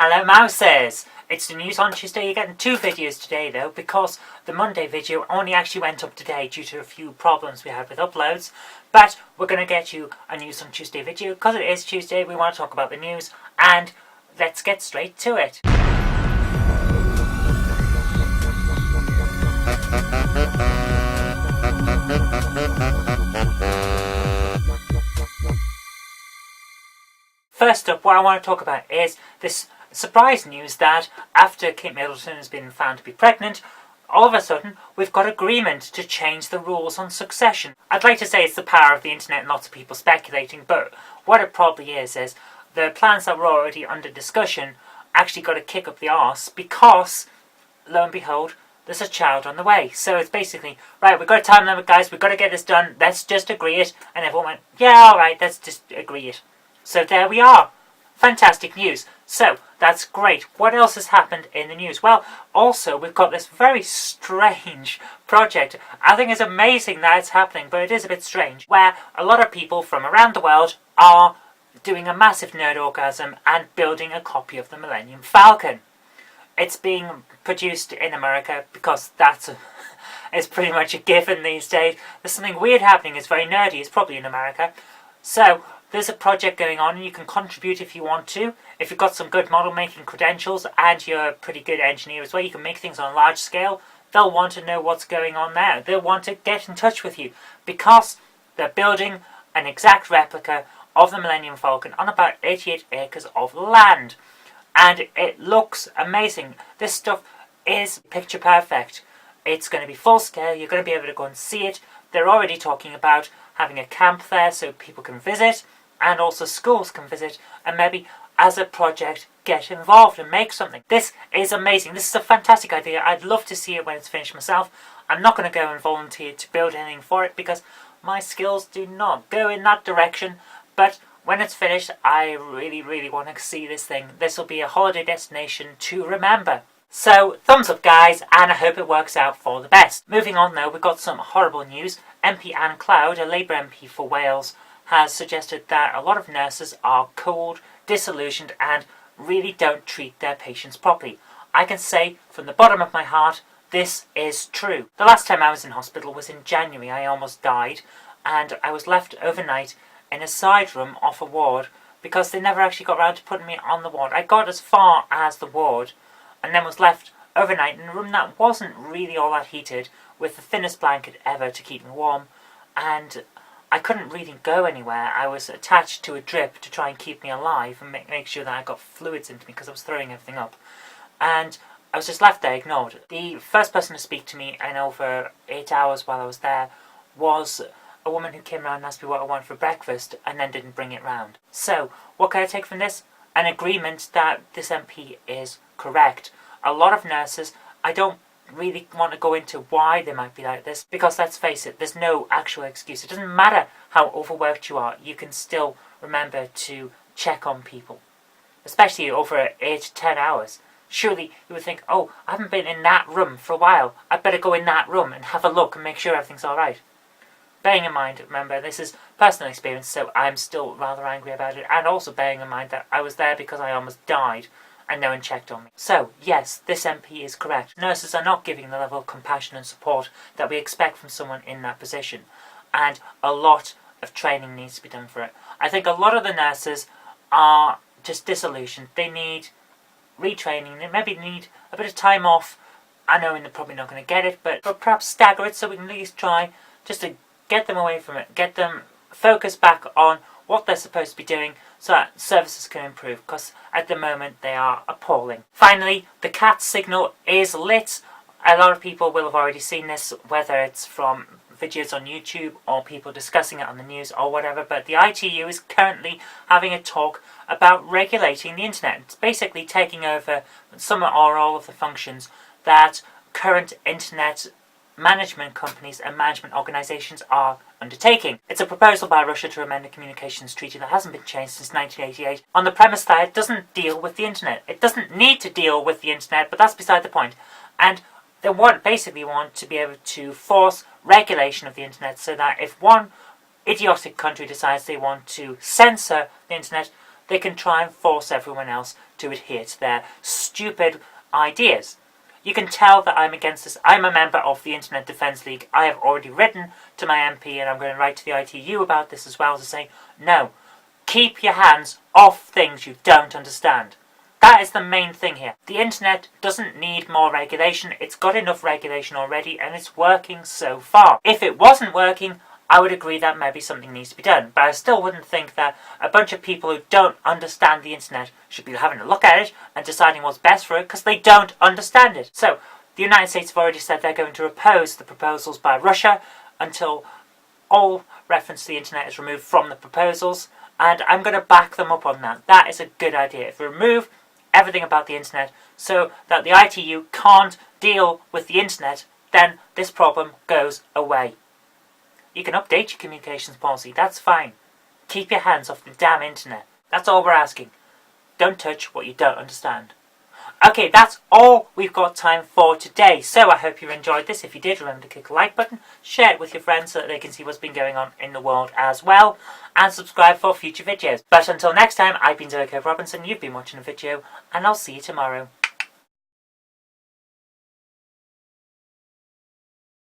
Hello Mouses! It's the news on Tuesday. You're getting two videos today though, because the Monday video only actually went up today due to a few problems we had with uploads. But we're going to get you a news on Tuesday video, because it is Tuesday, we want to talk about the news, and let's get straight to it. First up, what I want to talk about is this surprise news that after Kate Middleton has been found to be pregnant, all of a sudden we've got agreement to change the rules on succession. I'd like to say it's the power of the internet and lots of people speculating, but what it probably is the plans that were already under discussion actually got a kick up the arse because, lo and behold, there's a child on the way. So it's basically, right, we've got a time limit guys, we've got to get this done, let's just agree it. And everyone went, yeah, alright, let's just agree it. So there we are. Fantastic news. So, that's great. What else has happened in the news? Well, also, we've got this very strange project. I think it's amazing that it's happening, but it is a bit strange, where a lot of people from around the world are doing a massive nerd orgasm and building a copy of the Millennium Falcon. It's being produced in America because it's pretty much a given these days. There's something weird happening. It's very nerdy. It's probably in America. So, there's a project going on and you can contribute if you want to. If you've got some good model making credentials and you're a pretty good engineer as well, you can make things on a large scale. They'll want to know what's going on there. They'll want to get in touch with you because they're building an exact replica of the Millennium Falcon on about 88 acres of land. And it looks amazing. This stuff is picture perfect. It's going to be full scale. You're going to be able to go and see it. They're already talking about having a camp there so people can visit. And also schools can visit and maybe as a project get involved and make something. This is amazing. This is a fantastic idea. I'd love to see it when it's finished myself. I'm not going to go and volunteer to build anything for it because my skills do not go in that direction. But when it's finished, I really want to see this thing. This will be a holiday destination to remember. So, thumbs up guys, and I hope it works out for the best. Moving on though, we've got some horrible news. MP Anne Cloud, a Labour MP for Wales, has suggested that a lot of nurses are cold, disillusioned and really don't treat their patients properly. I can say from the bottom of my heart, this is true. The last time I was in hospital was in January. I almost died and I was left overnight in a side room off a ward because they never actually got around to putting me on the ward. I got as far as the ward and then was left overnight in a room that wasn't really all that heated with the thinnest blanket ever to keep me warm, and I couldn't really go anywhere. I was attached to a drip to try and keep me alive and make sure that I got fluids into me because I was throwing everything up. And I was just left there, ignored. The first person to speak to me in over 8 hours while I was there was a woman who came around and asked me what I wanted for breakfast and then didn't bring it round. So, what can I take from this? An agreement that this MP is correct. A lot of nurses, I don't really want to go into why they might be like this, because let's face it, there's no actual excuse. It doesn't matter how overworked you are, you can still remember to check on people, especially over 8 to 10 hours. Surely you would think, oh, I haven't been in that room for a while, I'd better go in that room and have a look and make sure everything's alright. Bearing in mind, remember, this is personal experience, so I'm still rather angry about it, and also bearing in mind that I was there because I almost died and no one checked on me. So, yes, this MP is correct. Nurses are not giving the level of compassion and support that we expect from someone in that position. And a lot of training needs to be done for it. I think a lot of the nurses are just disillusioned. They need retraining. They maybe need a bit of time off. I know they're probably not going to get it, but perhaps stagger it so we can at least try just to get them away from it. Get them focused back on what they're supposed to be doing so that services can improve, because at the moment they are appalling. Finally, the cat signal is lit. A lot of people will have already seen this, whether it's from videos on YouTube or people discussing it on the news or whatever, but the ITU is currently having a talk about regulating the internet. It's basically taking over some or all of the functions that current internet management companies and management organisations are undertaking. It's a proposal by Russia to amend a communications treaty that hasn't been changed since 1988 on the premise that it doesn't deal with the internet. It doesn't need to deal with the internet, but that's beside the point. And they basically want to be able to force regulation of the internet so that if one idiotic country decides they want to censor the internet, they can try and force everyone else to adhere to their stupid ideas. You can tell that I'm against this. I'm a member of the Internet Defence League. I have already written to my MP, and I'm going to write to the ITU about this as well, to say, no, keep your hands off things you don't understand. That is the main thing here. The internet doesn't need more regulation. It's got enough regulation already, and it's working so far. If it wasn't working, I would agree that maybe something needs to be done. But I still wouldn't think that a bunch of people who don't understand the internet should be having a look at it and deciding what's best for it, because they don't understand it. So, the United States have already said they're going to oppose the proposals by Russia until all reference to the internet is removed from the proposals, and I'm going to back them up on that. That is a good idea. If we remove everything about the internet so that the ITU can't deal with the internet, then this problem goes away. You can update your communications policy, that's fine. Keep your hands off the damn internet. That's all we're asking. Don't touch what you don't understand. Okay, that's all we've got time for today. So I hope you enjoyed this. If you did, remember to click the like button, share it with your friends so that they can see what's been going on in the world as well, and subscribe for future videos. But until next time, I've been Kirk-Robinson, you've been watching a video, and I'll see you tomorrow.